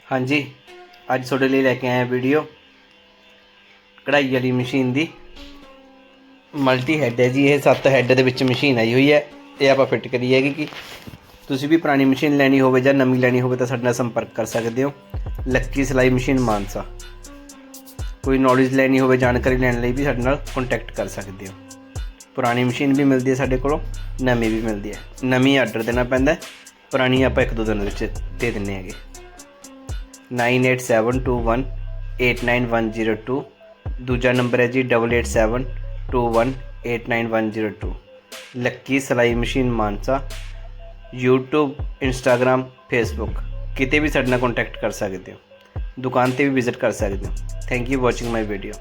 हाँ जी, अज थोड़े लिए लैके आए वीडियो कढ़ाई वाली मशीन की। मल्टी हैड है जी, ये 7 हैड दे विच मशीन आई हुई है। ये आप फिट करी है कि तुसी भी पुरानी मशीन लैनी हो जां नवीं लैनी हो तो साडे नाल संपर्क कर सकते हो। लक्की सिलाई मशीन मानसा। कोई नॉलेज लैनी हो, जानकारी लैन लई भी साडे नाल कॉन्टैक्ट कर सकते हो। पुरानी मशीन भी मिलती है साडे कोलों, नवीं भी मिलती है। नवीं आर्डर देना पैंदा है, पुरानी आप 1-2 दिन विच दे दिंदे हैगे। 9872189102। दूजा नंबर है जी 8872189102। लक्की सिलाई मशीन मानसा। यूट्यूब, इंस्टाग्राम, फेसबुक किते भी साडे नाल कॉन्टैक्ट कर सकते हो। दुकान ते भी विजिट कर सकते हो। Thank you watching my video.